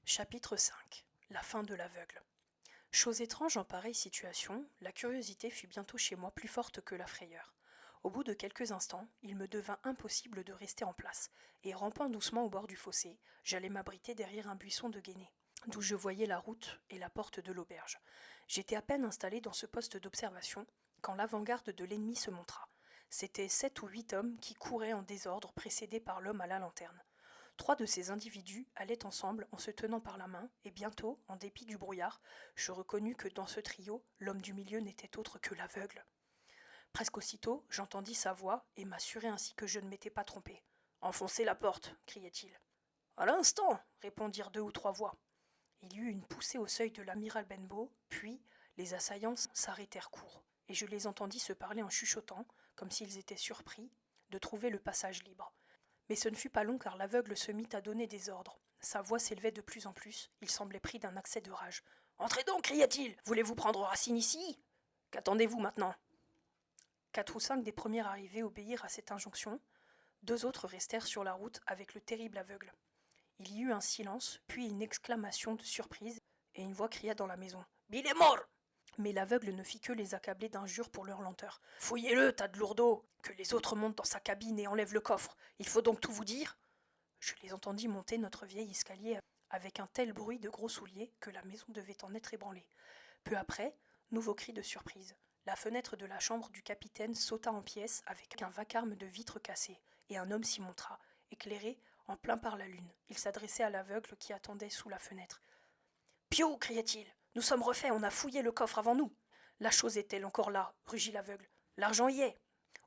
Chapitre 5. La fin de l'aveugle. Chose étrange en pareille situation, la curiosité fut bientôt chez moi plus forte que la frayeur. Au bout de quelques instants, il me devint impossible de rester en place, et rampant doucement au bord du fossé, j'allais m'abriter derrière un buisson de guenets, d'où je voyais la route et la porte de l'auberge. J'étais à peine installé dans ce poste d'observation quand l'avant-garde de l'ennemi se montra. C'étaient 7 ou 8 hommes qui couraient en désordre précédés par l'homme à la lanterne. 3 de ces individus allaient ensemble en se tenant par la main, et bientôt, en dépit du brouillard, je reconnus que dans ce trio, l'homme du milieu n'était autre que l'aveugle. Presque aussitôt, j'entendis sa voix et m'assurai ainsi que je ne m'étais pas trompé. Enfoncez la porte, criait-il. À l'instant, répondirent 2 ou 3 voix. Il y eut une poussée au seuil de l'amiral Benbow, puis les assaillants s'arrêtèrent court, et je les entendis se parler en chuchotant, comme s'ils étaient surpris, de trouver le passage libre. Mais ce ne fut pas long car l'aveugle se mit à donner des ordres. Sa voix s'élevait de plus en plus, il semblait pris d'un accès de rage. Entrez donc, cria-t-il. Voulez-vous prendre racine ici? Qu'attendez-vous maintenant? 4 ou 5 des premiers arrivés obéirent à cette injonction. 2 autres restèrent sur la route avec le terrible aveugle. Il y eut un silence, puis une exclamation de surprise, et une voix cria dans la maison. Bill est mort! Mais l'aveugle ne fit que les accabler d'injures pour leur lenteur. Fouillez-le, tas de lourdeaux! Que les autres montent dans sa cabine et enlèvent le coffre. Il faut donc tout vous dire? Je les entendis monter notre vieil escalier avec un tel bruit de gros souliers que la maison devait en être ébranlée. Peu après, nouveau cri de surprise. La fenêtre de la chambre du capitaine sauta en pièces avec un vacarme de vitres cassées, et un homme s'y montra, éclairé en plein par la lune. Il s'adressait à l'aveugle qui attendait sous la fenêtre. Pio, cria-t-il, nous sommes refaits, on a fouillé le coffre avant nous. La chose est-elle encore là? Rugit l'aveugle. L'argent y est.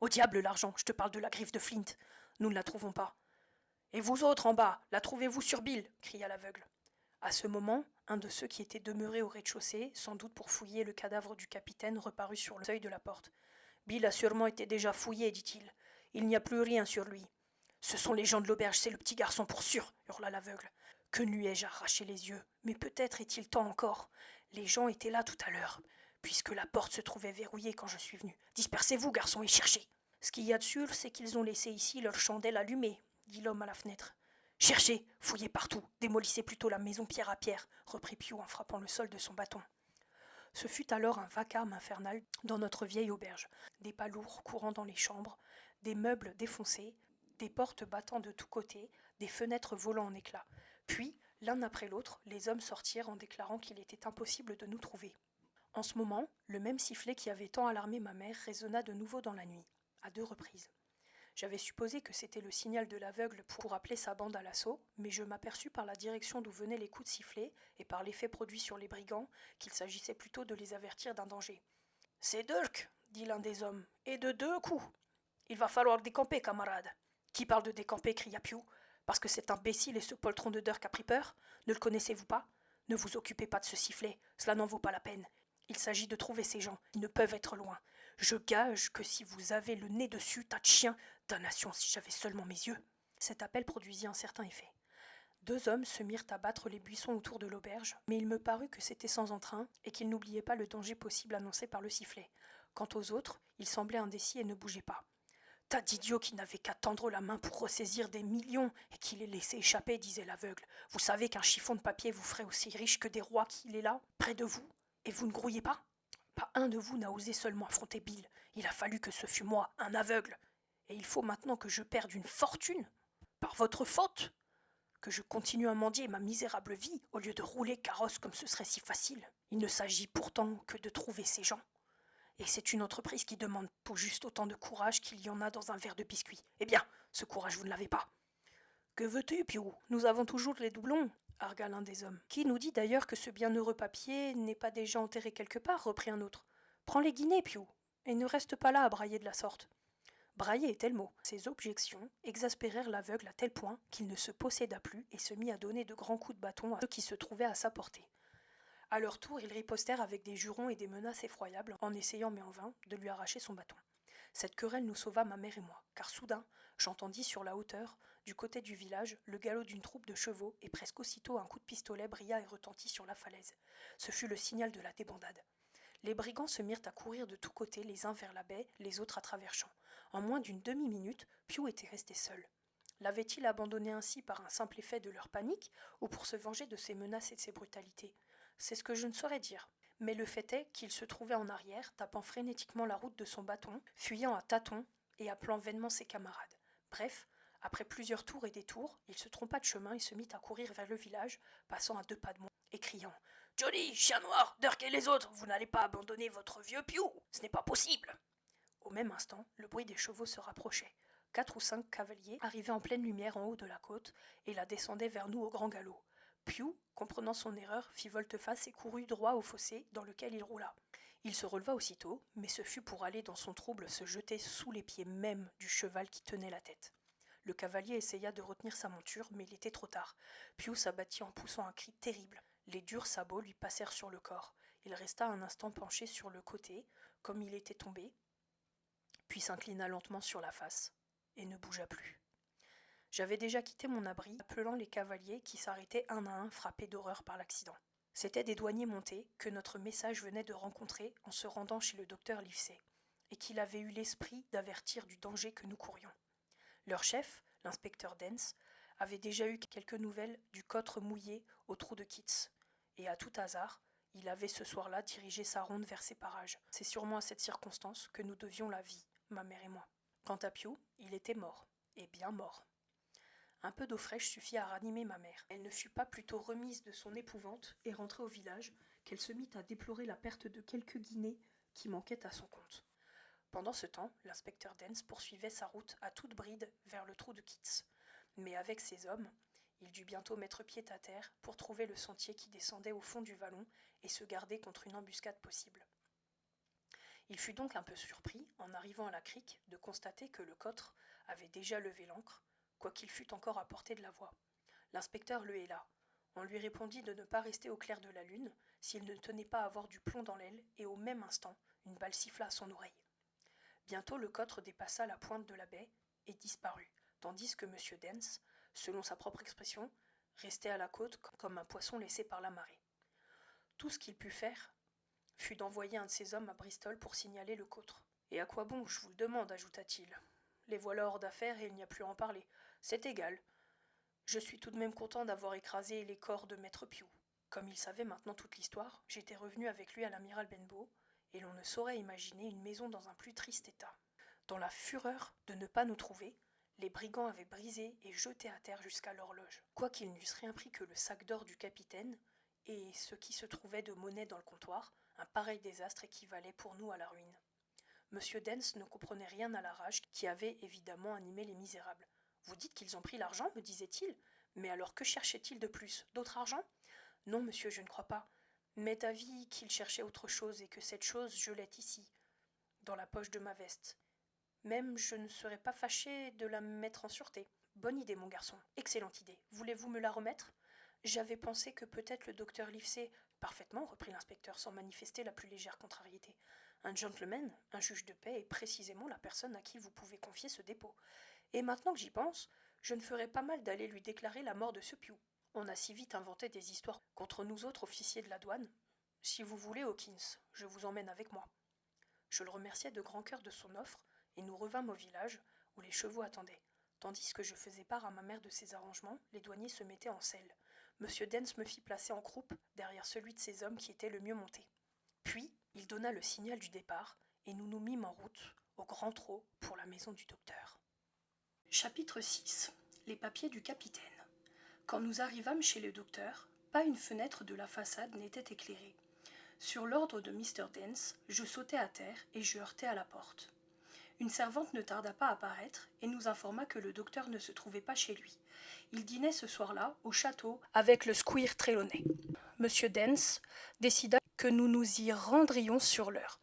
Au diable l'argent, je te parle de la griffe de Flint. Nous ne la trouvons pas. Et vous autres en bas, la trouvez-vous sur Bill? Cria l'aveugle. À ce moment, un de ceux qui étaient demeurés au rez-de-chaussée, sans doute pour fouiller le cadavre du capitaine, reparut sur le seuil de la porte. Bill a sûrement été déjà fouillé, dit-il. Il n'y a plus rien sur lui. Ce sont les gens de l'auberge, c'est le petit garçon pour sûr, hurla l'aveugle. Que ne lui ai-je arraché les yeux? Mais peut-être est-il temps encore. Les gens étaient là tout à l'heure, puisque la porte se trouvait verrouillée quand je suis venu. Dispersez-vous, garçons, et cherchez. Ce qu'il y a de sûr, c'est qu'ils ont laissé ici leur chandelle allumée, dit l'homme à la fenêtre. Cherchez, fouillez partout, démolissez plutôt la maison pierre à pierre, reprit Pew en frappant le sol de son bâton. Ce fut alors un vacarme infernal dans notre vieille auberge. Des pas lourds courant dans les chambres, des meubles défoncés, des portes battant de tous côtés, des fenêtres volant en éclats. Puis, l'un après l'autre, les hommes sortirent en déclarant qu'il était impossible de nous trouver. En ce moment, le même sifflet qui avait tant alarmé ma mère résonna de nouveau dans la nuit, à 2 reprises. J'avais supposé que c'était le signal de l'aveugle pour appeler sa bande à l'assaut, mais je m'aperçus par la direction d'où venaient les coups de sifflet et par l'effet produit sur les brigands qu'il s'agissait plutôt de les avertir d'un danger. C'est Dirk, dit l'un des hommes, et de 2 coups. Il va falloir décamper, camarade. Qui parle de décamper? Cria Pew. Parce que cet imbécile et ce poltron de Dirk a pris peur? Ne le connaissez-vous pas? Ne vous occupez pas de ce sifflet, cela n'en vaut pas la peine. Il s'agit de trouver ces gens, ils ne peuvent être loin. Je gage que si vous avez le nez dessus, tas de chiens, damnation si j'avais seulement mes yeux. Cet appel produisit un certain effet. 2 hommes se mirent à battre les buissons autour de l'auberge, mais il me parut que c'était sans entrain et qu'ils n'oubliaient pas le danger possible annoncé par le sifflet. Quant aux autres, ils semblaient indécis et ne bougeaient pas. Tas d'idiots qui n'avaient qu'à tendre la main pour ressaisir des millions et qui les laissaient échapper, disait l'aveugle. Vous savez qu'un chiffon de papier vous ferait aussi riche que des rois qu'il est là, près de vous, et vous ne grouillez pas? Pas un de vous n'a osé seulement affronter Bill. Il a fallu que ce fût moi, un aveugle. Et il faut maintenant que je perde une fortune, par votre faute, que je continue à mendier ma misérable vie au lieu de rouler carrosse comme ce serait si facile. Il ne s'agit pourtant que de trouver ces gens. Et c'est une entreprise qui demande tout juste autant de courage qu'il y en a dans un verre de biscuit. Eh bien, ce courage vous ne l'avez pas. Que veux-tu, Piou? Nous avons toujours les doublons, argua l'un des hommes. Qui nous dit d'ailleurs que ce bienheureux papier n'est pas déjà enterré quelque part, reprit un autre. Prends les guinées, Piou, et ne reste pas là à brailler de la sorte. Brailler était le mot. Ces objections exaspérèrent l'aveugle à tel point qu'il ne se posséda plus et se mit à donner de grands coups de bâton à ceux qui se trouvaient à sa portée. À leur tour, ils ripostèrent avec des jurons et des menaces effroyables, en essayant, mais en vain, de lui arracher son bâton. Cette querelle nous sauva ma mère et moi, car soudain, j'entendis sur la hauteur, du côté du village, le galop d'une troupe de chevaux, et presque aussitôt un coup de pistolet brilla et retentit sur la falaise. Ce fut le signal de la débandade. Les brigands se mirent à courir de tous côtés, les uns vers la baie, les autres à travers champs. En moins d'une demi-minute, Pew était resté seul. L'avaient-ils abandonné ainsi par un simple effet de leur panique, ou pour se venger de ses menaces et de ses brutalités? C'est ce que je ne saurais dire. Mais le fait est qu'il se trouvait en arrière, tapant frénétiquement la route de son bâton, fuyant à tâtons et appelant vainement ses camarades. Bref, après plusieurs tours et détours, il se trompa de chemin et se mit à courir vers le village, passant à 2 pas de moi, et criant « Johnny, chien noir, Dirk et les autres, vous n'allez pas abandonner votre vieux Pew, ce n'est pas possible !» Au même instant, le bruit des chevaux se rapprochait. 4 ou 5 cavaliers arrivaient en pleine lumière en haut de la côte et la descendaient vers nous au grand galop. Pew, comprenant son erreur, fit volte-face et courut droit au fossé dans lequel il roula. Il se releva aussitôt, mais ce fut pour aller dans son trouble se jeter sous les pieds même du cheval qui tenait la tête. Le cavalier essaya de retenir sa monture, mais il était trop tard. Pew s'abattit en poussant un cri terrible. Les durs sabots lui passèrent sur le corps. Il resta un instant penché sur le côté, comme il était tombé, puis s'inclina lentement sur la face, et ne bougea plus. J'avais déjà quitté mon abri, appelant les cavaliers qui s'arrêtaient un à un, frappés d'horreur par l'accident. C'étaient des douaniers montés que notre message venait de rencontrer en se rendant chez le docteur Livesey, et qu'il avait eu l'esprit d'avertir du danger que nous courions. Leur chef, l'inspecteur Dance, avait déjà eu quelques nouvelles du cotre mouillé au trou de Kitts, et à tout hasard, il avait ce soir-là dirigé sa ronde vers ces parages. C'est sûrement à cette circonstance que nous devions la vie, ma mère et moi. Quant à Pew, il était mort, et bien mort. Un peu d'eau fraîche suffit à ranimer ma mère. Elle ne fut pas plutôt remise de son épouvante et rentrée au village qu'elle se mit à déplorer la perte de quelques guinées qui manquaient à son compte. Pendant ce temps, l'inspecteur Dance poursuivait sa route à toute bride vers le trou de Kitts. Mais avec ses hommes, il dut bientôt mettre pied à terre pour trouver le sentier qui descendait au fond du vallon et se garder contre une embuscade possible. Il fut donc un peu surpris, en arrivant à la crique, de constater que le cotre avait déjà levé l'ancre, quoiqu'il fût encore à portée de la voix. L'inspecteur le héla. On lui répondit de ne pas rester au clair de la lune, s'il ne tenait pas à avoir du plomb dans l'aile, et au même instant, une balle siffla à son oreille. Bientôt le cotre dépassa la pointe de la baie et disparut, tandis que M. Dance, selon sa propre expression, restait à la côte comme un poisson laissé par la marée. Tout ce qu'il put faire fut d'envoyer un de ses hommes à Bristol pour signaler le cotre. « Et à quoi bon, je vous le demande, ajouta-t-il. Les voilà hors d'affaire et il n'y a plus à en parler. C'est égal. Je suis tout de même content d'avoir écrasé les corps de maître Pew. » Comme il savait maintenant toute l'histoire, j'étais revenu avec lui à l'amiral Benbow, et l'on ne saurait imaginer une maison dans un plus triste état. Dans la fureur de ne pas nous trouver, les brigands avaient brisé et jeté à terre jusqu'à l'horloge. Quoiqu'ils n'eussent rien pris que le sac d'or du capitaine et ce qui se trouvait de monnaie dans le comptoir, un pareil désastre équivalait pour nous à la ruine. Monsieur Dance ne comprenait rien à la rage qui avait évidemment animé les misérables. « Vous dites qu'ils ont pris l'argent, me disait-il. Mais alors que cherchaient-ils de plus? D'autre argent? Non, monsieur, je ne crois pas. M'est avis qu'ils cherchaient autre chose et que cette chose je l'ai ici, dans la poche de ma veste. Même je ne serais pas fâché de la mettre en sûreté. Bonne idée, mon garçon. Excellente idée. Voulez-vous me la remettre? J'avais pensé que peut-être le docteur Livesey... Parfaitement, reprit l'inspecteur sans manifester la plus légère contrariété. Un gentleman, un juge de paix, est précisément la personne à qui vous pouvez confier ce dépôt. Et maintenant que j'y pense, je ne ferais pas mal d'aller lui déclarer la mort de ce Pew. On a si vite inventé des histoires contre nous autres officiers de la douane. Si vous voulez, Hawkins, je vous emmène avec moi. Je le remerciai de grand cœur de son offre, et nous revînmes au village, où les chevaux attendaient. Tandis que je faisais part à ma mère de ces arrangements, les douaniers se mettaient en selle. Monsieur Dance me fit placer en croupe derrière celui de ses hommes qui était le mieux monté. Puis, il donna le signal du départ, et nous nous mîmes en route, au grand trot, pour la maison du docteur. Chapitre 6. Les papiers du capitaine. Quand nous arrivâmes chez le docteur, pas une fenêtre de la façade n'était éclairée. Sur l'ordre de Mr. Dance, je sautai à terre et je heurtai à la porte. Une servante ne tarda pas à paraître et nous informa que le docteur ne se trouvait pas chez lui. Il dînait ce soir-là au château avec le squire Trelawney. Monsieur Dance décida que nous nous y rendrions sur l'heure.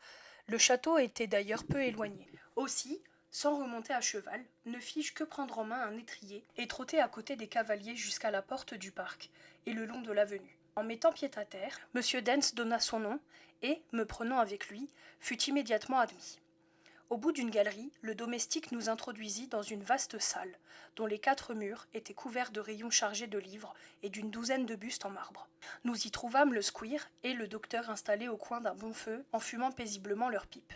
Le château était d'ailleurs peu éloigné. Aussi, sans remonter à cheval, ne fis-je que prendre en main un étrier et trotter à côté des cavaliers jusqu'à la porte du parc et le long de l'avenue. En mettant pied à terre, Monsieur Dance donna son nom et, me prenant avec lui, fut immédiatement admis. Au bout d'une galerie, le domestique nous introduisit dans une vaste salle, dont les 4 murs étaient couverts de rayons chargés de livres et d'une douzaine de bustes en marbre. Nous y trouvâmes le squire et le docteur installés au coin d'un bon feu, en fumant paisiblement leurs pipes.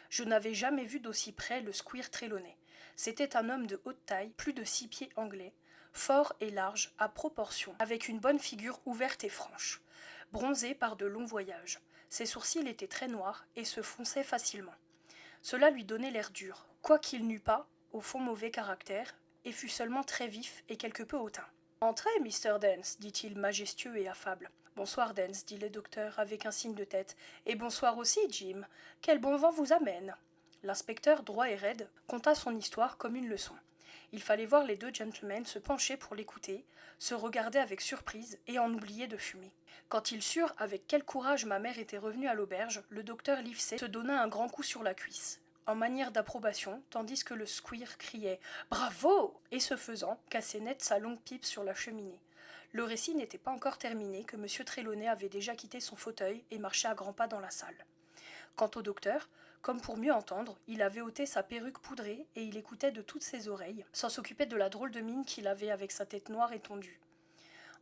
Je n'avais jamais vu d'aussi près le squire Trelawney. C'était un homme de haute taille, plus de 6 pieds anglais, fort et large, à proportion, avec une bonne figure ouverte et franche, bronzé par de longs voyages. Ses sourcils étaient très noirs et se fonçaient facilement. Cela lui donnait l'air dur, quoiqu'il n'eût pas, au fond, mauvais caractère, et fût seulement très vif et quelque peu hautain. Entrez, Mr. Dance, dit-il majestueux et affable. Bonsoir, Dance, dit le docteur avec un signe de tête. Et bonsoir aussi, Jim. Quel bon vent vous amène. L'inspecteur, droit et raide, conta son histoire comme une leçon. Il fallait voir les deux gentlemen se pencher pour l'écouter, se regarder avec surprise et en oublier de fumer. Quand ils surent avec quel courage ma mère était revenue à l'auberge, le docteur Livesey se donna un grand coup sur la cuisse, en manière d'approbation, tandis que le squire criait « Bravo !» et ce faisant, cassait net sa longue pipe sur la cheminée. Le récit n'était pas encore terminé que M. Trelawney avait déjà quitté son fauteuil et marchait à grands pas dans la salle. Quant au docteur, comme pour mieux entendre, il avait ôté sa perruque poudrée et il écoutait de toutes ses oreilles, sans s'occuper de la drôle de mine qu'il avait avec sa tête noire et tondue.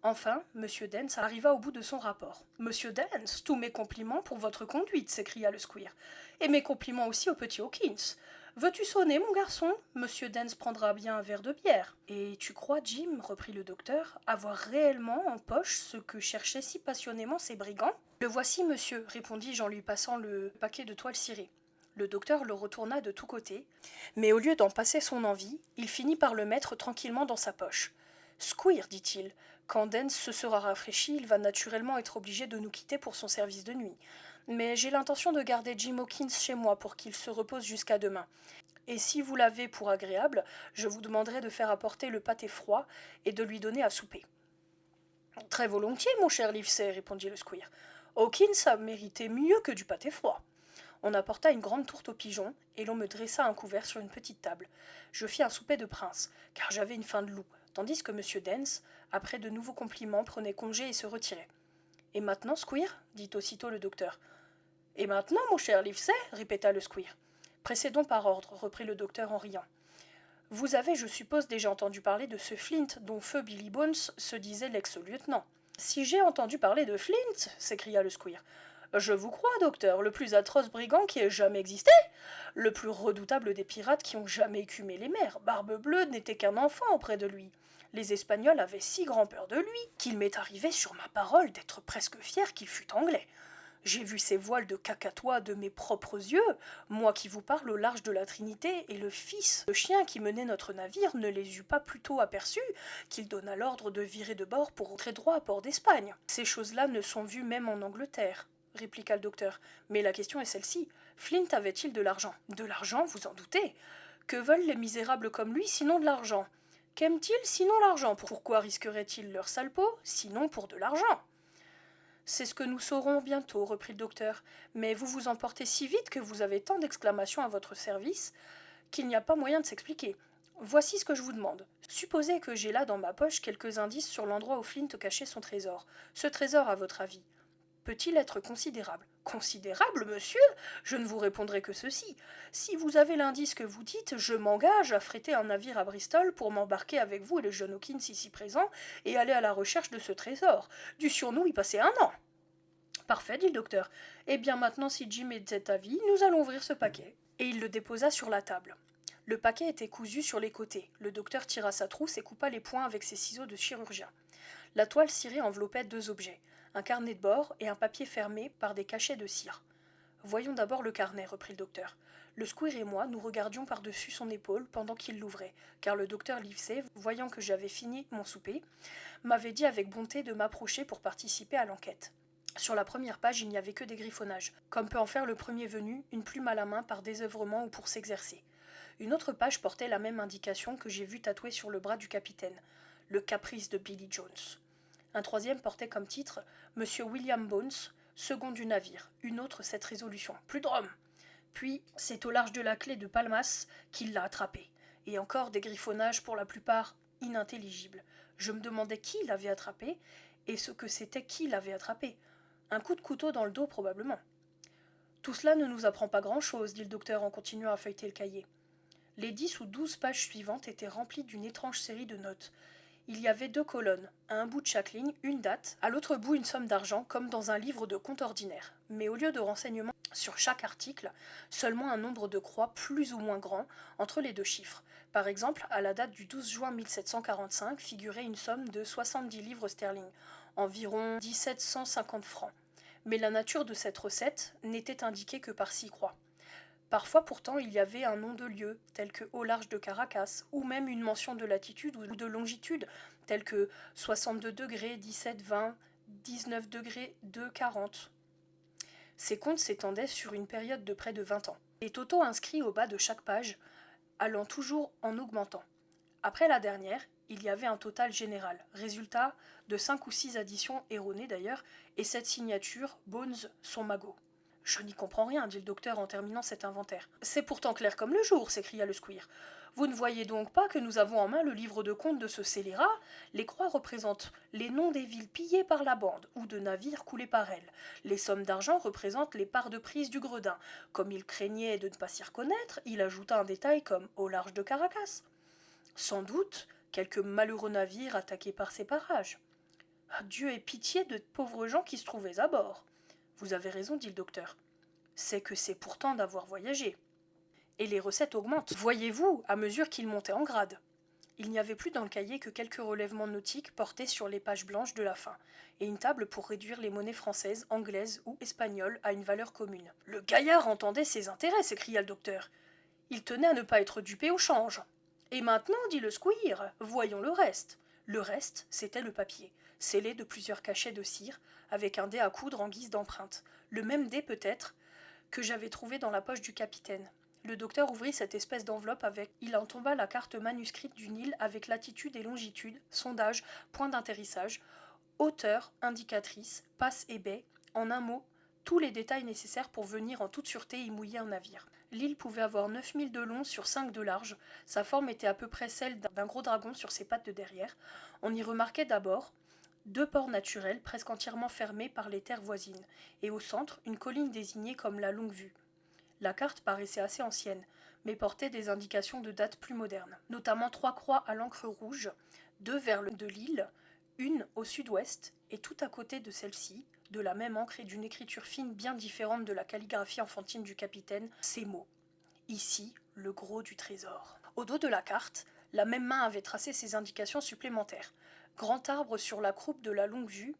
Enfin, M. Dance arriva au bout de son rapport. « Monsieur Dance, tous mes compliments pour votre conduite !» s'écria le squire. « Et mes compliments aussi au petit Hawkins. Veux-tu sonner, mon garçon ? Monsieur Dance prendra bien un verre de bière. »« Et tu crois, Jim, reprit le docteur, avoir réellement en poche ce que cherchaient si passionnément ces brigands ? » ?»« Le voici, monsieur, répondis-je en lui passant le paquet de toile cirée. Le docteur le retourna de tous côtés, mais au lieu d'en passer son envie, il finit par le mettre tranquillement dans sa poche. « Squire, dit-il, quand Dance se sera rafraîchi, il va naturellement être obligé de nous quitter pour son service de nuit. Mais j'ai l'intention de garder Jim Hawkins chez moi pour qu'il se repose jusqu'à demain. Et si vous l'avez pour agréable, je vous demanderai de faire apporter le pâté froid et de lui donner à souper. »« Très volontiers, mon cher Livesey, répondit le squire. Hawkins a mérité mieux que du pâté froid. » On apporta une grande tourte aux pigeons, et l'on me dressa un couvert sur une petite table. Je fis un souper de prince, car j'avais une faim de loup, tandis que M. Dance, après de nouveaux compliments, prenait congé et se retirait. « Et maintenant, squire » dit aussitôt le docteur. « Et maintenant, mon cher Livesey » répéta le squire. « Précédons par ordre, reprit le docteur en riant. Vous avez, je suppose, déjà entendu parler de ce Flint dont feu Billy Bones se disait l'ex-lieutenant. »« Si j'ai entendu parler de Flint » s'écria le squire. Je vous crois, docteur, le plus atroce brigand qui ait jamais existé, le plus redoutable des pirates qui ont jamais écumé les mers. Barbe-Bleue n'était qu'un enfant auprès de lui. Les Espagnols avaient si grand peur de lui qu'il m'est arrivé sur ma parole d'être presque fier qu'il fût anglais. J'ai vu ces voiles de cacatois de mes propres yeux, moi qui vous parle au large de la Trinité, et le fils de chien qui menait notre navire ne les eut pas plus tôt aperçus qu'il donna l'ordre de virer de bord pour rentrer droit à Port d'Espagne. Ces choses-là ne sont vues même en Angleterre, répliqua le docteur. Mais la question est celle-ci. Flint avait-il de l'argent ? De l'argent, vous en doutez. Que veulent les misérables comme lui, sinon de l'argent ? Qu'aiment-ils, sinon l'argent ? Pourquoi risqueraient-ils leur sale peau, sinon pour de l'argent ? C'est ce que nous saurons bientôt, reprit le docteur. Mais vous vous emportez si vite que vous avez tant d'exclamations à votre service qu'il n'y a pas moyen de s'expliquer. Voici ce que je vous demande. Supposez que j'ai là dans ma poche quelques indices sur l'endroit où Flint cachait son trésor. Ce trésor, à votre avis, peut-il être considérable ? Considérable, monsieur ? Je ne vous répondrai que ceci. Si vous avez l'indice que vous dites, je m'engage à fréter un navire à Bristol pour m'embarquer avec vous et le jeune Hawkins ici présent et aller à la recherche de ce trésor. Dussions-nous y passer 1 an ? Parfait, dit le docteur. Eh bien maintenant, si Jim est de cet avis, nous allons ouvrir ce paquet. Et il le déposa sur la table. Le paquet était cousu sur les côtés. Le docteur tira sa trousse et coupa les poings avec ses ciseaux de chirurgien. La toile cirée enveloppait 2 objets. Un carnet de bord et un papier fermé par des cachets de cire. « Voyons d'abord le carnet, reprit le docteur. Le squire et moi nous regardions par-dessus son épaule pendant qu'il l'ouvrait, car le docteur Livesey, voyant que j'avais fini mon souper, m'avait dit avec bonté de m'approcher pour participer à l'enquête. Sur la première page, il n'y avait que des griffonnages, comme peut en faire le premier venu, une plume à la main par désœuvrement ou pour s'exercer. Une autre page portait la même indication que j'ai vue tatouée sur le bras du capitaine, le caprice de Billy Jones. Un troisième portait comme titre « Monsieur William Bones, second du navire », une autre cette résolution « Plus de rhum ». Puis, c'est au large de la clé de Palmas qu'il l'a attrapé. Et encore des griffonnages pour la plupart inintelligibles. Je me demandais qui l'avait attrapé, et ce que c'était qui l'avait attrapé. Un coup de couteau dans le dos probablement. Tout cela ne nous apprend pas grand-chose, dit le docteur en continuant à feuilleter le cahier. Les 10 ou 12 pages suivantes étaient remplies d'une étrange série de notes. Il y avait 2 colonnes, à un bout de chaque ligne, une date, à l'autre bout une somme d'argent, comme dans un livre de compte ordinaire. Mais au lieu de renseignements Sur chaque article, seulement un nombre de croix plus ou moins grand entre les deux chiffres. Par exemple, à la date du 12 juin 1745 figurait une somme de 70 livres sterling, environ 1750 francs. Mais la nature de cette recette n'était indiquée que par 6 croix. Parfois pourtant il y avait un nom de lieu, tel que au large de Caracas, ou même une mention de latitude ou de longitude, tel que 62 degrés, 17, 20, 19 degrés, 2, 40. Ces comptes s'étendaient sur une période de près de 20 ans. Les totaux inscrits au bas de chaque page allant toujours en augmentant. Après la dernière, il y avait un total général, résultat de 5 ou 6 additions erronées d'ailleurs, et cette signature, Bones, son magot. Je n'y comprends rien, dit le docteur en terminant cet inventaire. C'est pourtant clair comme le jour, s'écria le squire. Vous ne voyez donc pas que nous avons en main le livre de compte de ce scélérat? Les croix représentent les noms des villes pillées par la bande ou de navires coulés par elle. Les sommes d'argent représentent les parts de prise du gredin. Comme il craignait de ne pas s'y reconnaître, il ajouta un détail comme au large de Caracas. Sans doute, quelques malheureux navires attaqués par ces parages. Dieu ait pitié de pauvres gens qui se trouvaient à bord. Vous avez raison, dit le docteur. C'est que c'est pourtant d'avoir voyagé. Et les recettes augmentent, voyez-vous, à mesure qu'ils montaient en grade. Il n'y avait plus dans le cahier que quelques relèvements nautiques portés sur les pages blanches de la fin, et une table pour réduire les monnaies françaises, anglaises ou espagnoles à une valeur commune. Le gaillard entendait ses intérêts, s'écria le docteur. Il tenait à ne pas être dupé au change. Et maintenant, dit le squire, voyons le reste. Le reste, c'était le papier, scellé de plusieurs cachets de cire, avec un dé à coudre en guise d'empreinte. Le même dé, peut-être, que j'avais trouvé dans la poche du capitaine. Le docteur ouvrit cette espèce d'enveloppe avec. Il en tomba la carte manuscrite du Nil avec latitude et longitude, sondage, point d'atterrissage, hauteur, indicatrice, passe et baie, en un mot, tous les détails nécessaires pour venir en toute sûreté y mouiller un navire. L'île pouvait avoir 9000 de long sur 5 de large, sa forme était à peu près celle d'un gros dragon sur ses pattes de derrière. On y remarquait d'abord 2 ports naturels presque entièrement fermés par les terres voisines, et au centre, une colline désignée comme la Longue Vue. La carte paraissait assez ancienne, mais portait des indications de date plus moderne, notamment 3 croix à l'encre rouge, 2 vers le de l'île, une au sud-ouest, et tout à côté de celle-ci, de la même encre et d'une écriture fine bien différente de la calligraphie enfantine du capitaine, ces mots. Ici, le gros du trésor. Au dos de la carte, la même main avait tracé ces indications supplémentaires. Grand arbre sur la croupe de la Longue Vue,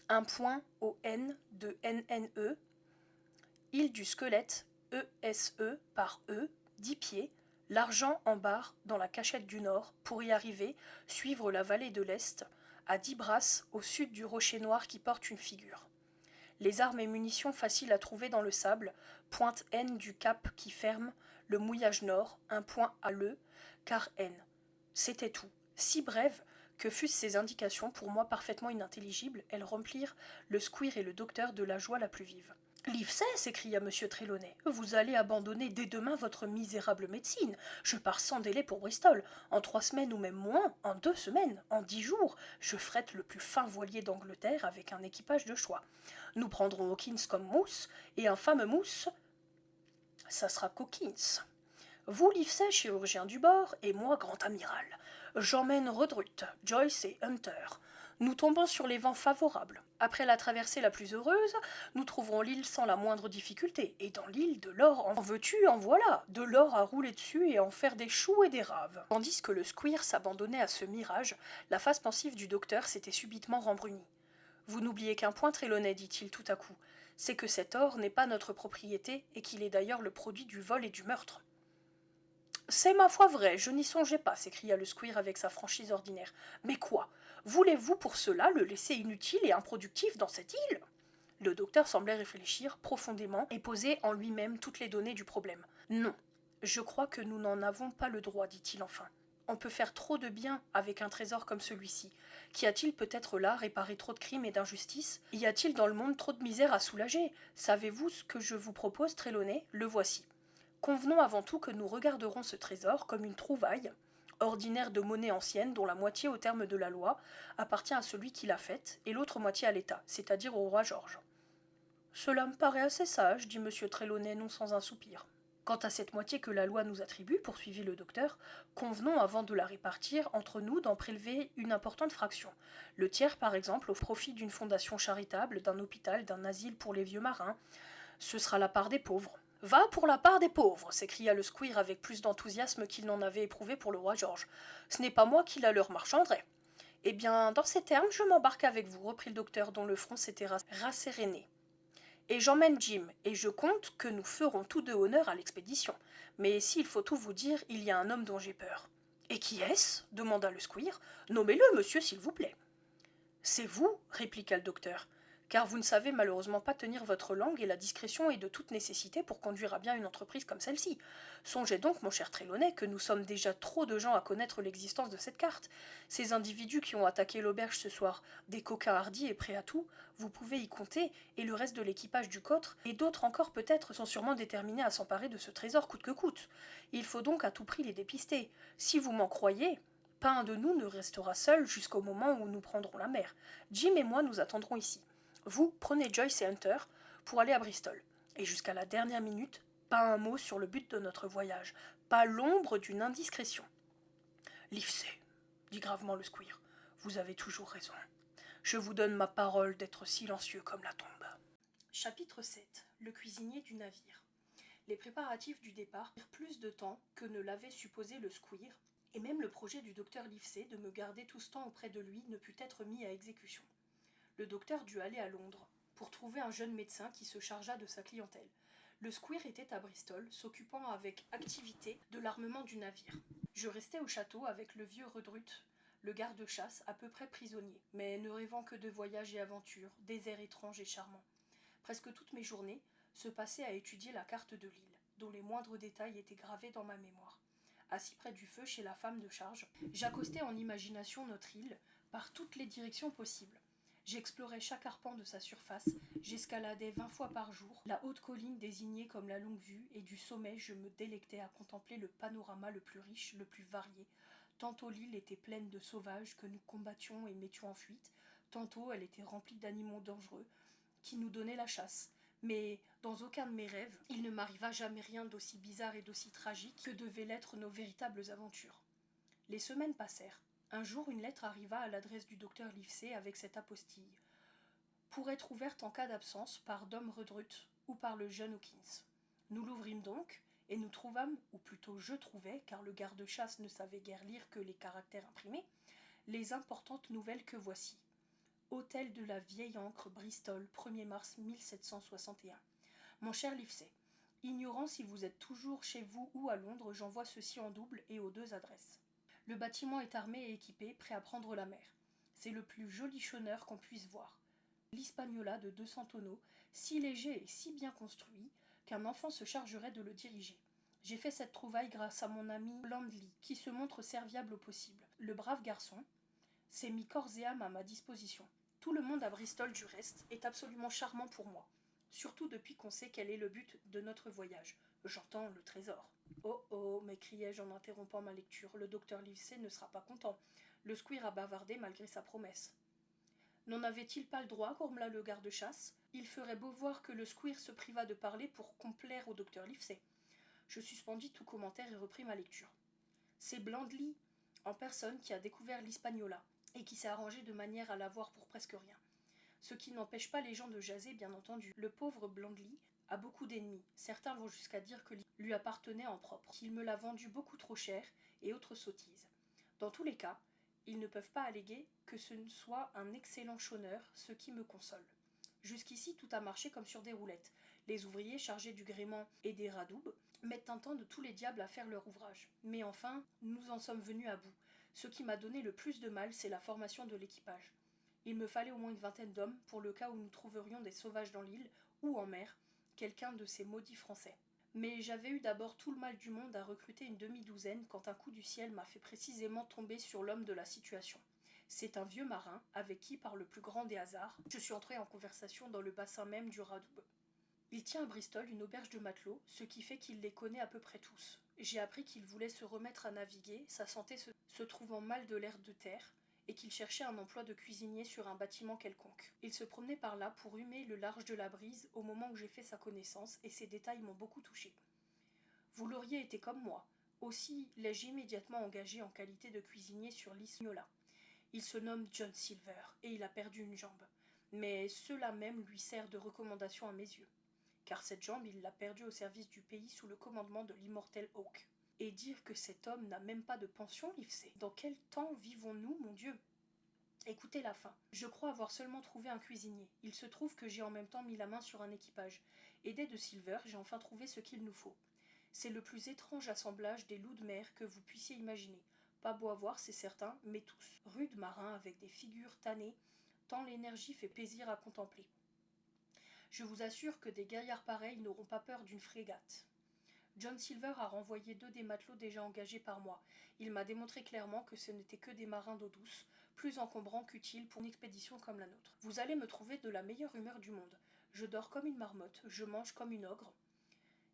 un point au N de NNE, île du squelette, ESE par E, 10 pieds, l'argent en barre dans la cachette du nord, pour y arriver, suivre la vallée de l'Est, à 10 brasses au sud du rocher noir qui porte une figure. Les armes et munitions faciles à trouver dans le sable, pointe N du cap qui ferme, le mouillage nord, un point à l'E, car N. C'était tout. Si brève que fussent ces indications, pour moi parfaitement inintelligibles, elles remplirent le squire et le docteur de la joie la plus vive. Livesey, s'écria M. Trelawney, vous allez abandonner dès demain votre misérable médecine. Je pars sans délai pour Bristol. En 3 semaines ou même moins, en 2 semaines, en 10 jours, je frette le plus fin voilier d'Angleterre avec un équipage de choix. Nous prendrons Hawkins comme mousse, et un fameux mousse, ça sera Hawkins. Vous, Livesey, chirurgien du bord, et moi, grand amiral. J'emmène Redruth, Joyce et Hunter. Nous tombons sur les vents favorables. Après la traversée la plus heureuse, nous trouverons l'île sans la moindre difficulté. Et dans l'île, de l'or en veux-tu, en voilà. De l'or à rouler dessus et en faire des choux et des raves. Tandis que le squire s'abandonnait à ce mirage, la face pensive du docteur s'était subitement rembrunie. Vous n'oubliez qu'un point, Trelawney, dit-il tout à coup. C'est que cet or n'est pas notre propriété et qu'il est d'ailleurs le produit du vol et du meurtre. C'est ma foi vrai, je n'y songeais pas, s'écria le squire avec sa franchise ordinaire. Mais quoi? Voulez-vous pour cela le laisser inutile et improductif dans cette île? Le docteur semblait réfléchir profondément et poser en lui-même toutes les données du problème. Non, je crois que nous n'en avons pas le droit, dit-il enfin. On peut faire trop de bien avec un trésor comme celui-ci. Qu'y a-t-il peut-être là réparer trop de crimes et d'injustices? Y a-t-il dans le monde trop de misère à soulager? Savez-vous ce que je vous propose, Trelawney? Le voici. Convenons avant tout que nous regarderons ce trésor comme une trouvaille, ordinaire de monnaie ancienne dont la moitié au terme de la loi appartient à celui qui l'a faite et l'autre moitié à l'État, c'est-à-dire au roi George. Cela me paraît assez sage, dit M. Trelawney non sans un soupir. Quant à cette moitié que la loi nous attribue, poursuivit le docteur, convenons avant de la répartir entre nous d'en prélever une importante fraction. Le tiers, par exemple, au profit d'une fondation charitable, d'un hôpital, d'un asile pour les vieux marins, Ce sera la part des pauvres. Va pour la part des pauvres, s'écria le squire avec plus d'enthousiasme qu'il n'en avait éprouvé pour le roi George. Ce n'est pas moi qui la leur marchanderai. Eh bien, dans ces termes, je m'embarque avec vous, reprit le docteur dont le front s'était rasséréné. Et j'emmène Jim, et je compte que nous ferons tous deux honneur à l'expédition. Mais s'il faut tout vous dire, il y a un homme dont j'ai peur. Et qui est-ce demanda le squire. Nommez-le, monsieur, s'il vous plaît. C'est vous, répliqua le docteur, car vous ne savez malheureusement pas tenir votre langue et la discrétion est de toute nécessité pour conduire à bien une entreprise comme celle-ci. Songez donc, mon cher Trelawney, que nous sommes déjà trop de gens à connaître l'existence de cette carte. Ces individus qui ont attaqué l'auberge ce soir, des coquins hardis et prêts à tout, vous pouvez y compter, et le reste de l'équipage du Côtre, et d'autres encore peut-être sont sûrement déterminés à s'emparer de ce trésor coûte que coûte. Il faut donc à tout prix les dépister. Si vous m'en croyez, pas un de nous ne restera seul jusqu'au moment où nous prendrons la mer. Jim et moi nous attendrons ici. Vous, prenez Joyce et Hunter pour aller à Bristol. Et jusqu'à la dernière minute, pas un mot sur le but de notre voyage, pas l'ombre d'une indiscrétion. Livesey, dit gravement le squire, vous avez toujours raison. Je vous donne ma parole d'être silencieux comme la tombe. Chapitre 7. Le cuisinier du navire. Les préparatifs du départ prirent plus de temps que ne l'avait supposé le squire, et même le projet du docteur Livesey de me garder tout ce temps auprès de lui ne put être mis à exécution. Le docteur dut aller à Londres pour trouver un jeune médecin qui se chargeât de sa clientèle. Le squire était à Bristol, s'occupant avec activité de l'armement du navire. Je restais au château avec le vieux Redruth, le garde-chasse, à peu près prisonnier, mais ne rêvant que de voyages et aventures, déserts étranges et charmants. Presque toutes mes journées se passaient à étudier la carte de l'île, dont les moindres détails étaient gravés dans ma mémoire. Assis près du feu chez la femme de charge, j'accostais en imagination notre île par toutes les directions possibles. J'explorais chaque arpent de sa surface, j'escaladais 20 fois par jour la haute colline désignée comme la Longue Vue, et du sommet je me délectais à contempler le panorama le plus riche, le plus varié. Tantôt l'île était pleine de sauvages que nous combattions et mettions en fuite, tantôt elle était remplie d'animaux dangereux qui nous donnaient la chasse. Mais dans aucun de mes rêves, il ne m'arriva jamais rien d'aussi bizarre et d'aussi tragique que devaient l'être nos véritables aventures. Les semaines passèrent. Un jour, une lettre arriva à l'adresse du docteur Livesey avec cette apostille. Pour être ouverte en cas d'absence par Dom Redruth ou par le jeune Hawkins. Nous l'ouvrîmes donc, et nous trouvâmes, ou plutôt je trouvais, car le garde-chasse ne savait guère lire que les caractères imprimés, les importantes nouvelles que voici. Hôtel de la Vieille Ancre, Bristol, 1er mars 1761. Mon cher Livesey, ignorant si vous êtes toujours chez vous ou à Londres, j'envoie ceci en double et aux deux adresses. Le bâtiment est armé et équipé, prêt à prendre la mer. C'est le plus joli schooner qu'on puisse voir. L'Hispaniola de 200 tonneaux, si léger et si bien construit qu'un enfant se chargerait de le diriger. J'ai fait cette trouvaille grâce à mon ami Blandly, qui se montre serviable au possible. Le brave garçon s'est mis corps et âme à ma disposition. Tout le monde à Bristol, du reste, est absolument charmant pour moi, surtout depuis qu'on sait quel est le but de notre voyage. J'entends le trésor. Oh oh, m'écriai-je en interrompant ma lecture, le docteur Livesey ne sera pas content. Le squire a bavardé malgré sa promesse. N'en avait-il pas le droit, grommela le garde-chasse. Il ferait beau voir que le squire se priva de parler pour complaire au docteur Livesey. Je suspendis tout commentaire et repris ma lecture. C'est Blandly en personne qui a découvert l'Hispaniola et qui s'est arrangé de manière à l'avoir pour presque rien. Ce qui n'empêche pas les gens de jaser, bien entendu. Le pauvre Blandly a beaucoup d'ennemis. Certains vont jusqu'à dire que lui appartenait en propre, qu'il me l'a vendu beaucoup trop cher et autres sottises. Dans tous les cas, ils ne peuvent pas alléguer que ce ne soit un excellent chôneur, ce qui me console. Jusqu'ici, tout a marché comme sur des roulettes. Les ouvriers chargés du gréement et des radoubes mettent un temps de tous les diables à faire leur ouvrage. Mais enfin, nous en sommes venus à bout. Ce qui m'a donné le plus de mal, c'est la formation de l'équipage. Il me fallait au moins une vingtaine d'hommes pour le cas où nous trouverions des sauvages dans l'île ou en mer, quelqu'un de ces maudits Français. Mais j'avais eu d'abord tout le mal du monde à recruter une demi-douzaine quand un coup du ciel m'a fait précisément tomber sur l'homme de la situation. C'est un vieux marin avec qui, par le plus grand des hasards, je suis entré en conversation dans le bassin même du Radoub. Il tient à Bristol une auberge de matelots, ce qui fait qu'il les connaît à peu près tous. J'ai appris qu'il voulait se remettre à naviguer, sa santé se trouvant mal de l'air de terre, et qu'il cherchait un emploi de cuisinier sur un bâtiment quelconque. Il se promenait par là pour humer le large de la brise au moment où j'ai fait sa connaissance, et ces détails m'ont beaucoup touché. Vous l'auriez été comme moi. Aussi l'ai-je immédiatement engagé en qualité de cuisinier sur l'Hispaniola. Il se nomme John Silver, et il a perdu une jambe. Mais cela même lui sert de recommandation à mes yeux. car cette jambe il l'a perdue au service du pays sous le commandement de l'immortel Hawk. Et dire que cet homme n'a même pas de pension, Livesey. Dans quel temps vivons-nous, mon Dieu? Écoutez la fin. Je crois avoir seulement trouvé un cuisinier. Il se trouve que j'ai en même temps mis la main sur un équipage. Aidé de Silver, j'ai enfin trouvé ce qu'il nous faut. C'est le plus étrange assemblage des loups de mer que vous puissiez imaginer. Pas beau à voir, c'est certain, mais tous. Rudes marins avec des figures tannées, tant l'énergie fait plaisir à contempler. Je vous assure que des gaillards pareils n'auront pas peur d'une frégate. John Silver a renvoyé 2 des matelots déjà engagés par moi. Il m'a démontré clairement que ce n'étaient que des marins d'eau douce, plus encombrants qu'utiles pour une expédition comme la nôtre. Vous allez me trouver de la meilleure humeur du monde. Je dors comme une marmotte, je mange comme une ogre,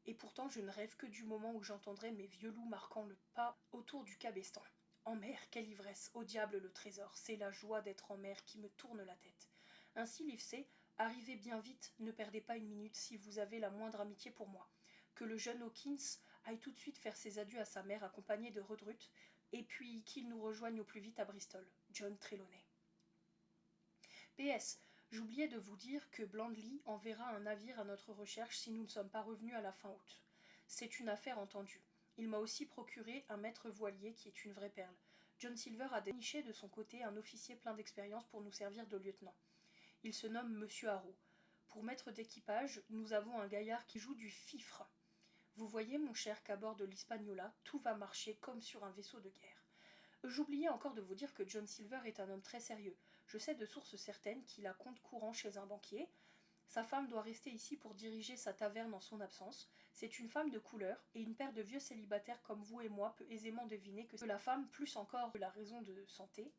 et pourtant je ne rêve que du moment où j'entendrai mes vieux loups marquant le pas autour du cabestan. En mer, quelle ivresse! Au diable le trésor! C'est la joie d'être en mer qui me tourne la tête. Ainsi, Livesey, arrivez bien vite, ne perdez pas une minute si vous avez la moindre amitié pour moi. Que le jeune Hawkins aille tout de suite faire ses adieux à sa mère accompagnée de Redruth, et puis qu'il nous rejoigne au plus vite à Bristol. John Trelawney. PS. J'oubliais de vous dire que Blandly enverra un navire à notre recherche si nous ne sommes pas revenus à la fin août. C'est une affaire entendue. Il m'a aussi procuré un maître voilier qui est une vraie perle. John Silver a déniché de son côté un officier plein d'expérience pour nous servir de lieutenant. Il se nomme Monsieur Harrow. Pour maître d'équipage, nous avons un gaillard qui joue du fifre. Vous voyez, mon cher, qu'à bord de l'Hispaniola, tout va marcher comme sur un vaisseau de guerre. J'oubliais encore de vous dire que John Silver est un homme très sérieux. Je sais de sources certaines qu'il a compte courant chez un banquier. Sa femme doit rester ici pour diriger sa taverne en son absence. C'est une femme de couleur, et une paire de vieux célibataires comme vous et moi peut aisément deviner que la femme, plus encore que la raison de santé,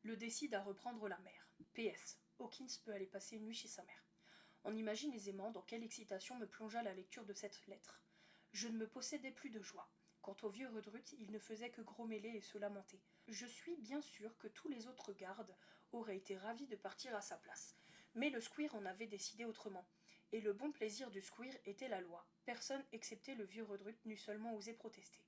le décide à reprendre la mer. PS. Hawkins peut aller passer une nuit chez sa mère. On imagine aisément dans quelle excitation me plongea la lecture de cette lettre. Je ne me possédais plus de joie. Quant au vieux Redruth, il ne faisait que grommeler et se lamenter. Je suis bien sûr que tous les autres gardes auraient été ravis de partir à sa place. Mais le squire en avait décidé autrement. Et le bon plaisir du squire était la loi. Personne, excepté le vieux Redruth, n'eût seulement osé protester.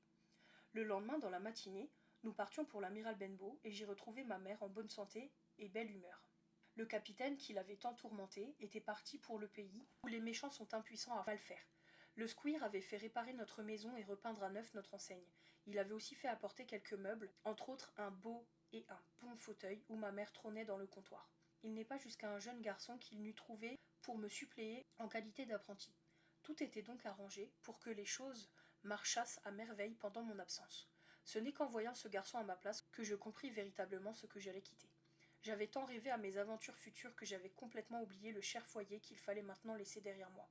Le lendemain, dans la matinée, nous partions pour l'amiral Benbow, et j'y retrouvai ma mère en bonne santé et belle humeur. Le capitaine, qui l'avait tant tourmenté, était parti pour le pays où les méchants sont impuissants à mal faire. Le squire avait fait réparer notre maison et repeindre à neuf notre enseigne. Il avait aussi fait apporter quelques meubles, entre autres un beau et un bon fauteuil où ma mère trônait dans le comptoir. Il n'est pas jusqu'à un jeune garçon qu'il n'eût trouvé pour me suppléer en qualité d'apprenti. Tout était donc arrangé pour que les choses marchassent à merveille pendant mon absence. Ce n'est qu'en voyant ce garçon à ma place que je compris véritablement ce que j'allais quitter. J'avais tant rêvé à mes aventures futures que j'avais complètement oublié le cher foyer qu'il fallait maintenant laisser derrière moi.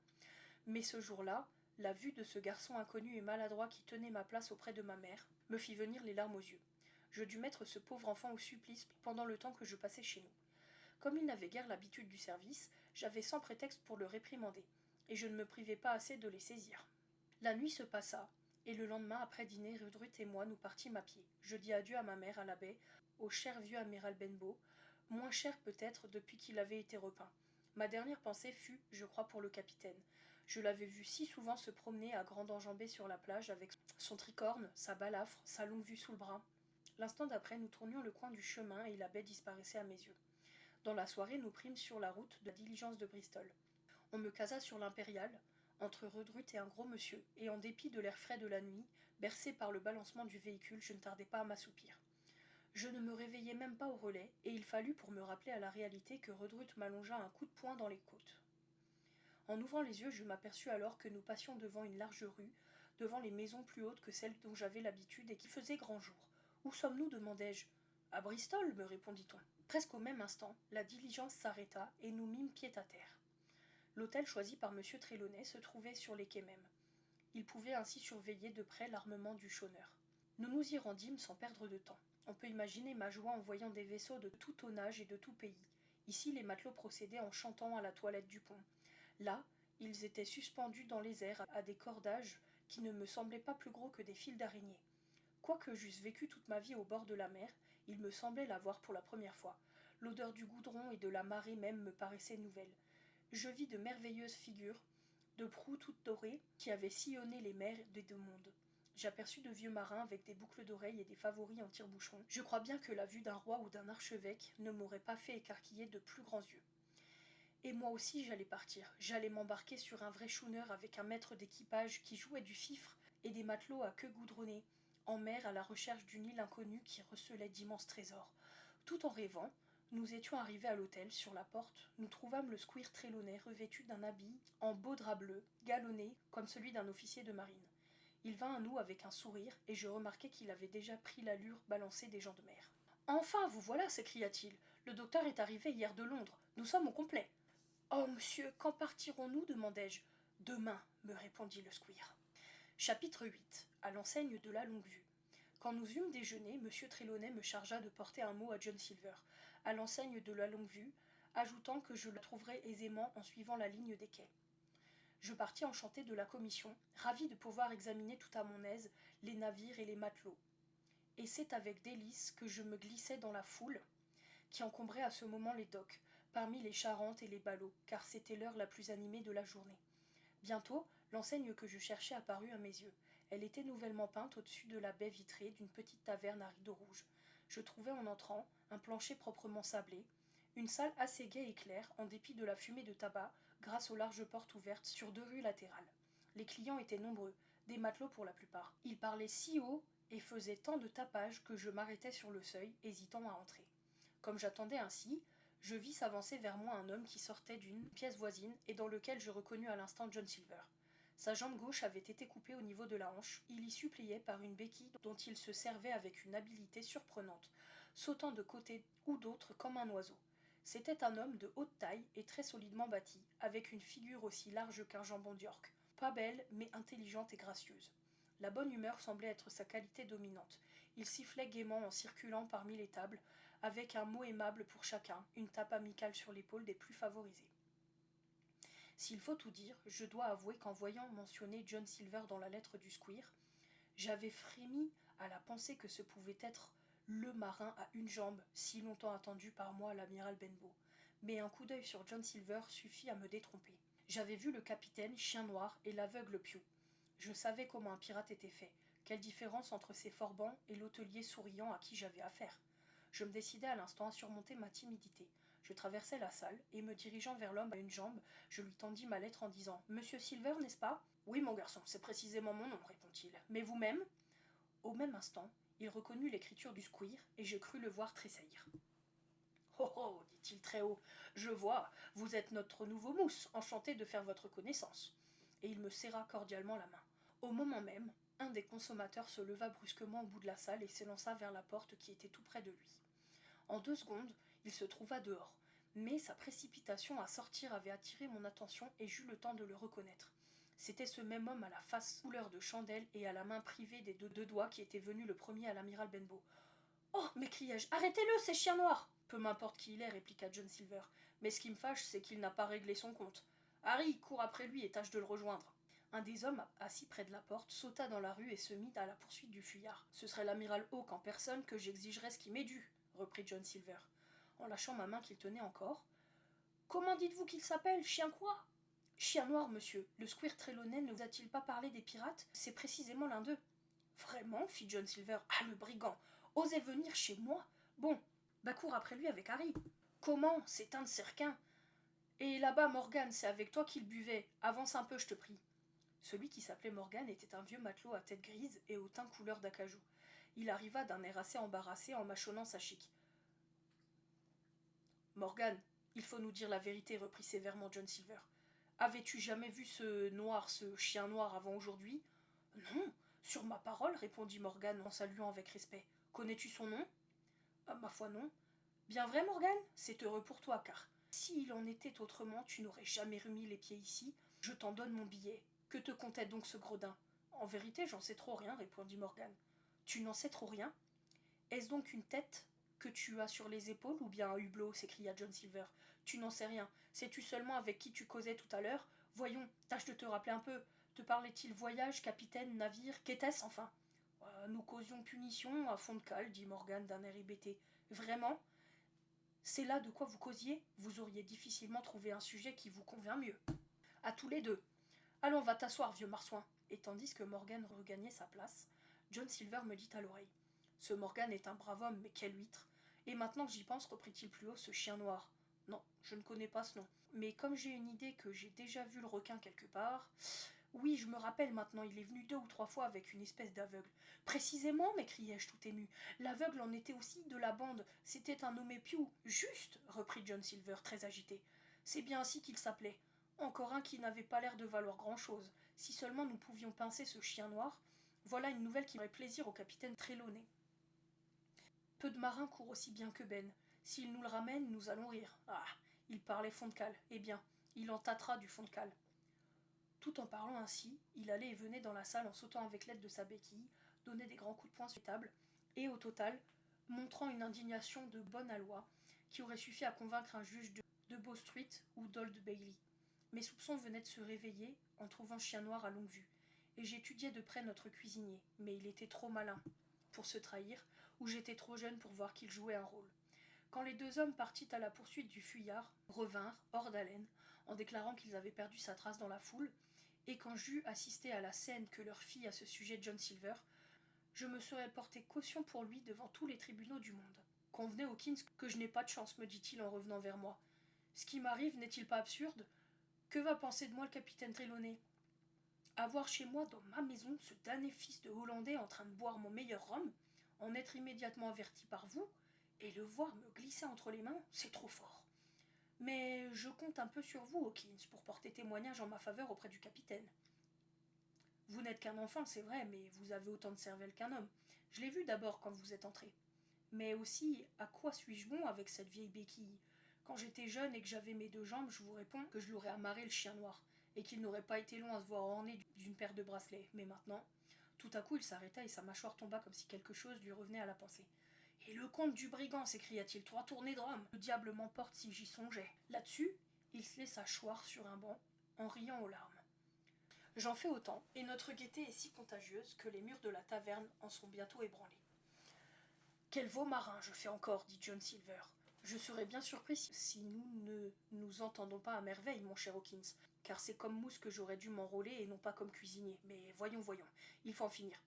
Mais ce jour-là, la vue de ce garçon inconnu et maladroit qui tenait ma place auprès de ma mère me fit venir les larmes aux yeux. Je dus mettre ce pauvre enfant au supplice pendant le temps que je passais chez nous. Comme il n'avait guère l'habitude du service, j'avais sans prétexte pour le réprimander, et je ne me privais pas assez de les saisir. La nuit se passa, et le lendemain après dîner, Redruth et moi nous partîmes à pied. Je dis adieu à ma mère à la baie, au cher vieux amiral Benbow, moins cher peut-être depuis qu'il avait été repeint. Ma dernière pensée fut, je crois, pour le capitaine. Je l'avais vu si souvent se promener à grandes enjambées sur la plage avec son tricorne, sa balafre, sa longue vue sous le bras. L'instant d'après, nous tournions le coin du chemin et la baie disparaissait à mes yeux. Dans la soirée, nous prîmes sur la route de la diligence de Bristol. On me casa sur l'impériale, entre Redruth et un gros monsieur, et en dépit de l'air frais de la nuit, bercé par le balancement du véhicule, je ne tardai pas à m'assoupir. Je ne me réveillai même pas au relais, et il fallut pour me rappeler à la réalité que Redruth m'allongea un coup de poing dans les côtes. En ouvrant les yeux, je m'aperçus alors que nous passions devant une large rue, devant les maisons plus hautes que celles dont j'avais l'habitude et qui faisaient grand jour. Où sommes-nous demandai-je. À Bristol, me répondit-on. Presque au même instant, la diligence s'arrêta et nous mîmes pied à terre. L'hôtel choisi par M. Trelawney se trouvait sur les quais mêmes. Il pouvait ainsi surveiller de près l'armement du chôneur. Nous nous y rendîmes sans perdre de temps. On peut imaginer ma joie en voyant des vaisseaux de tout tonnage et de tout pays. Ici, les matelots procédaient en chantant à la toilette du pont. Là, ils étaient suspendus dans les airs à des cordages qui ne me semblaient pas plus gros que des fils d'araignée. Quoique j'eusse vécu toute ma vie au bord de la mer, il me semblait la voir pour la première fois. L'odeur du goudron et de la marée même me paraissait nouvelle. Je vis de merveilleuses figures, de proues toutes dorées, qui avaient sillonné les mers des deux mondes. J'aperçus de vieux marins avec des boucles d'oreilles et des favoris en tire-bouchons. Je crois bien que la vue d'un roi ou d'un archevêque ne m'aurait pas fait écarquiller de plus grands yeux. Et moi aussi j'allais partir. J'allais m'embarquer sur un vrai schooner avec un maître d'équipage qui jouait du fifre et des matelots à queue goudronnée, en mer à la recherche d'une île inconnue qui recelait d'immenses trésors. Tout en rêvant, nous étions arrivés à l'hôtel. Sur la porte, nous trouvâmes le squire Trelawney revêtu d'un habit en beau drap bleu, galonné comme celui d'un officier de marine. Il vint à nous avec un sourire, et je remarquai qu'il avait déjà pris l'allure balancée des gens de mer. Enfin, vous voilà, s'écria-t-il. Le docteur est arrivé hier de Londres. Nous sommes au complet. Oh, monsieur, quand partirons-nous demandai-je. Demain, me répondit le squire. Chapitre 8. À l'enseigne de la longue-vue. Quand nous eûmes déjeuné, M. Trelawney me chargea de porter un mot à John Silver, à l'enseigne de la longue-vue, ajoutant que je le trouverais aisément en suivant la ligne des quais. Je partis enchanté de la commission, ravi de pouvoir examiner tout à mon aise les navires et les matelots. Et c'est avec délice que je me glissai dans la foule qui encombrait à ce moment les docks, parmi les charentes et les ballots, car c'était l'heure la plus animée de la journée. Bientôt, l'enseigne que je cherchais apparut à mes yeux. Elle était nouvellement peinte au-dessus de la baie vitrée d'une petite taverne à rideaux rouges. Je trouvai en entrant un plancher proprement sablé, une salle assez gaie et claire, en dépit de la fumée de tabac, grâce aux larges portes ouvertes sur 2 rues latérales. Les clients étaient nombreux, des matelots pour la plupart. Ils parlaient si haut et faisaient tant de tapage que je m'arrêtai sur le seuil, hésitant à entrer. Comme j'attendais ainsi, je vis s'avancer vers moi un homme qui sortait d'une pièce voisine et dans lequel je reconnus à l'instant John Silver. Sa jambe gauche avait été coupée au niveau de la hanche. Il y suppliait par une béquille dont il se servait avec une habileté surprenante, sautant de côté ou d'autre comme un oiseau. C'était un homme de haute taille et très solidement bâti, avec une figure aussi large qu'un jambon d'York. Pas belle, mais intelligente et gracieuse. La bonne humeur semblait être sa qualité dominante. Il sifflait gaiement en circulant parmi les tables, avec un mot aimable pour chacun, une tape amicale sur l'épaule des plus favorisés. S'il faut tout dire, je dois avouer qu'en voyant mentionner John Silver dans la lettre du squire, j'avais frémi à la pensée que ce pouvait être le marin à une jambe, si longtemps attendu par moi, l'amiral Benbow. Mais un coup d'œil sur John Silver suffit à me détromper. J'avais vu le capitaine, Chien Noir, et l'aveugle Pew. Je savais comment un pirate était fait, quelle différence entre ces forbans et l'hôtelier souriant à qui j'avais affaire. Je me décidai à l'instant à surmonter ma timidité. Je traversai la salle, et me dirigeant vers l'homme à une jambe, je lui tendis ma lettre en disant « Monsieur Silver, n'est-ce pas ?»« Oui, mon garçon, c'est précisément mon nom, répond-il. Mais vous-même » Au même instant, il reconnut l'écriture du squire, et je crus le voir tressaillir. « Oh oh, dit-il très haut, je vois, vous êtes notre nouveau mousse, enchanté de faire votre connaissance. » Et il me serra cordialement la main. Au moment même, un des consommateurs se leva brusquement au bout de la salle et s'élança vers la porte qui était tout près de lui. En 2 secondes, il se trouva dehors, mais sa précipitation à sortir avait attiré mon attention et j'eus le temps de le reconnaître. C'était ce même homme à la face couleur de chandelle et à la main privée des deux doigts qui était venu le premier à l'amiral Benbow. « Oh » m'écriai-je, « arrêtez-le, c'est Chien Noir !»« Peu m'importe qui il est, répliqua John Silver, mais ce qui me fâche, c'est qu'il n'a pas réglé son compte. Harry, cours après lui et tâche de le rejoindre. » Un des hommes assis près de la porte sauta dans la rue et se mit à la poursuite du fuyard. « Ce serait l'amiral Hawke en personne que j'exigerais ce qui m'est dû, » reprit John Silver, en lâchant ma main qu'il tenait encore. « Comment dites-vous qu'il s'appelle, Chien quoi ?»« Chien Noir, monsieur. Le squire Trelawney ne vous a-t-il pas parlé des pirates ? C'est précisément l'un d'eux. »« Vraiment ?» fit John Silver. « Ah, le brigand ! Osez venir chez moi ? Bon, bah cours après lui avec Harry. »« Comment ? C'est un de ses requins. Et là-bas, Morgan, c'est avec toi qu'il buvait. Avance un peu, je te prie. » Celui qui s'appelait Morgan était un vieux matelot à tête grise et au teint couleur d'acajou. Il arriva d'un air assez embarrassé en mâchonnant sa chique. « Morgan, il faut nous dire la vérité, reprit sévèrement John Silver. Avais-tu jamais vu ce chien noir avant aujourd'hui ? » Non, sur ma parole, répondit Morgan en saluant avec respect. Connais-tu son nom ? Ah, ma foi non. Bien vrai, Morgan ? C'est heureux pour toi, car s'il en était autrement, tu n'aurais jamais remis les pieds ici. Je t'en donne mon billet. Que te contait donc ce gredin ? En vérité, j'en sais trop rien, répondit Morgan. Tu n'en sais trop rien ? Est-ce donc une tête que tu as sur les épaules ou bien un hublot ? S'écria John Silver. Tu n'en sais rien. Sais-tu seulement avec qui tu causais tout à l'heure ? Voyons, tâche de te rappeler un peu. Te parlait-il voyage, capitaine, navire ? Qu'était-ce enfin ? Nous causions punition à fond de cale, dit Morgan d'un air hébété. Vraiment ? C'est là de quoi vous causiez ? Vous auriez difficilement trouvé un sujet qui vous convient mieux. À tous les deux. Allons, va t'asseoir, vieux marsouin. Et tandis que Morgan regagnait sa place, John Silver me dit à l'oreille. Ce Morgan est un brave homme, mais quelle huître. Et maintenant que j'y pense, reprit-il plus haut, ce chien noir. Non, je ne connais pas ce nom. Mais comme j'ai une idée que j'ai déjà vu le requin quelque part... Oui, je me rappelle maintenant, il est venu 2 ou 3 fois avec une espèce d'aveugle. Précisément, m'écriai-je tout ému. L'aveugle en était aussi de la bande. C'était un nommé Pew. Juste, reprit John Silver, très agité. C'est bien ainsi qu'il s'appelait. Encore un qui n'avait pas l'air de valoir grand-chose. Si seulement nous pouvions pincer ce chien noir. Voilà une nouvelle qui ferait plaisir au capitaine Trelawney. Peu de marins courent aussi bien que Ben. S'il nous le ramène, nous allons rire. Ah, il parlait fond de cale. Eh bien, il en tâtera du fond de cale. Tout en parlant ainsi, il allait et venait dans la salle en sautant avec l'aide de sa béquille, donnait des grands coups de poing sur les tables, et au total, montrant une indignation de bonne aloi qui aurait suffi à convaincre un juge de Bow Street ou d'Old Bailey. Mes soupçons venaient de se réveiller en trouvant Chien Noir à longue vue, et j'étudiais de près notre cuisinier, mais il était trop malin pour se trahir, ou j'étais trop jeune pour voir qu'il jouait un rôle. Quand les 2 hommes partis à la poursuite du fuyard revinrent, hors d'haleine, en déclarant qu'ils avaient perdu sa trace dans la foule, et quand j'eus assisté à la scène que leur fit à ce sujet John Silver, je me serais porté caution pour lui devant tous les tribunaux du monde. Convenez, Hawkins, que je n'ai pas de chance, me dit-il en revenant vers moi. Ce qui m'arrive n'est-il pas absurde? Que va penser de moi le capitaine Trelawney? Avoir chez moi, dans ma maison, ce damné fils de Hollandais en train de boire mon meilleur rhum, en être immédiatement averti par vous, et le voir me glisser entre les mains, c'est trop fort. Mais je compte un peu sur vous, Hawkins, pour porter témoignage en ma faveur auprès du capitaine. Vous n'êtes qu'un enfant, c'est vrai, mais vous avez autant de cervelle qu'un homme. Je l'ai vu d'abord quand vous êtes entré. Mais aussi, à quoi suis-je bon avec cette vieille béquille? Quand j'étais jeune et que j'avais mes 2 jambes, je vous réponds que je l'aurais amarré le chien noir, et qu'il n'aurait pas été long à se voir orné d'une paire de bracelets. Mais maintenant, tout à coup, il s'arrêta et sa mâchoire tomba comme si quelque chose lui revenait à la pensée. Et le comte du brigand, s'écria-t-il, 3 tournées de rhum. Le diable m'emporte si j'y songeais. Là-dessus, il se laissa choir sur un banc, en riant aux larmes. J'en fais autant, et notre gaieté est si contagieuse que les murs de la taverne en sont bientôt ébranlés. Quel veau marin je fais encore, dit John Silver. Je serais bien surpris si nous ne nous entendons pas à merveille, mon cher Hawkins, car c'est comme mousse que j'aurais dû m'enrôler et non pas comme cuisinier. Mais voyons, il faut en finir.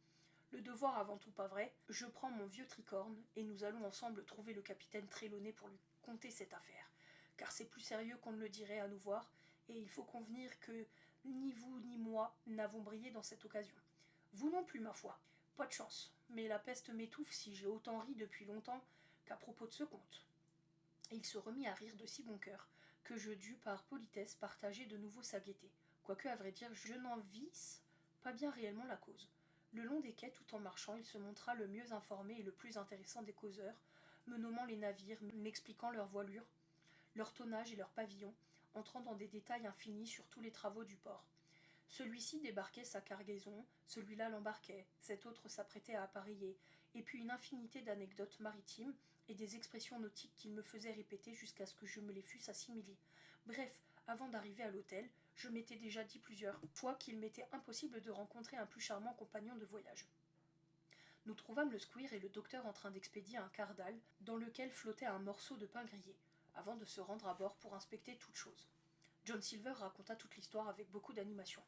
Le devoir avant tout pas vrai, je prends mon vieux tricorne et nous allons ensemble trouver le capitaine Trelawney pour lui conter cette affaire, car c'est plus sérieux qu'on ne le dirait à nous voir, et il faut convenir que ni vous ni moi n'avons brillé dans cette occasion. Vous non plus, ma foi. Pas de chance, mais la peste m'étouffe si j'ai autant ri depuis longtemps qu'à propos de ce conte. Et il se remit à rire de si bon cœur que je dus par politesse partager de nouveau sa gaieté, quoique à vrai dire je n'en visse pas bien réellement la cause. Le long des quais, tout en marchant, il se montra le mieux informé et le plus intéressant des causeurs, me nommant les navires, m'expliquant leur voilure, leur tonnage et leur pavillon, entrant dans des détails infinis sur tous les travaux du port. Celui-ci débarquait sa cargaison, celui-là l'embarquait, cet autre s'apprêtait à appareiller, et puis une infinité d'anecdotes maritimes et des expressions nautiques qu'il me faisait répéter jusqu'à ce que je me les fusse assimilées. Bref, avant d'arriver à l'hôtel, je m'étais déjà dit plusieurs fois qu'il m'était impossible de rencontrer un plus charmant compagnon de voyage. Nous trouvâmes le squire et le docteur en train d'expédier un cardal dans lequel flottait un morceau de pain grillé, avant de se rendre à bord pour inspecter toutes choses. John Silver raconta toute l'histoire avec beaucoup d'animation.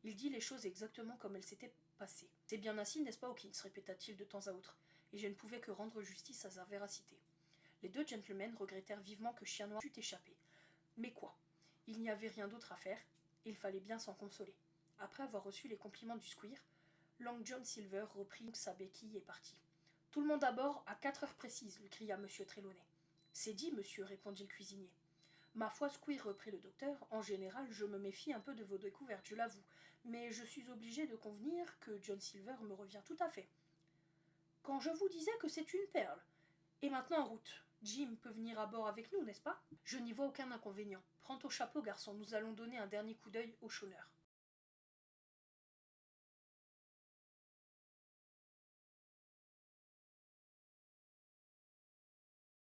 Il dit les choses exactement comme elles s'étaient passées. C'est bien ainsi, n'est-ce pas, Hawkins, répéta-t-il de temps à autre, et je ne pouvais que rendre justice à sa véracité. Les 2 gentlemen regrettèrent vivement que Chien Noir fût échappé. Mais quoi? Il n'y avait rien d'autre à faire, et il fallait bien s'en consoler. Après avoir reçu les compliments du squire, Long John Silver reprit sa béquille et partit. Tout le monde à bord à 4 heures précises, lui cria M. Trelawney. C'est dit, monsieur, répondit le cuisinier. Ma foi, squire, reprit le docteur, en général, je me méfie un peu de vos découvertes, je l'avoue, mais je suis obligé de convenir que John Silver me revient tout à fait. Quand je vous disais que c'est une perle. Et maintenant en route. Jim peut venir à bord avec nous, n'est-ce pas? Je n'y vois aucun inconvénient. Prends ton chapeau, garçon, nous allons donner un dernier coup d'œil au chôneur.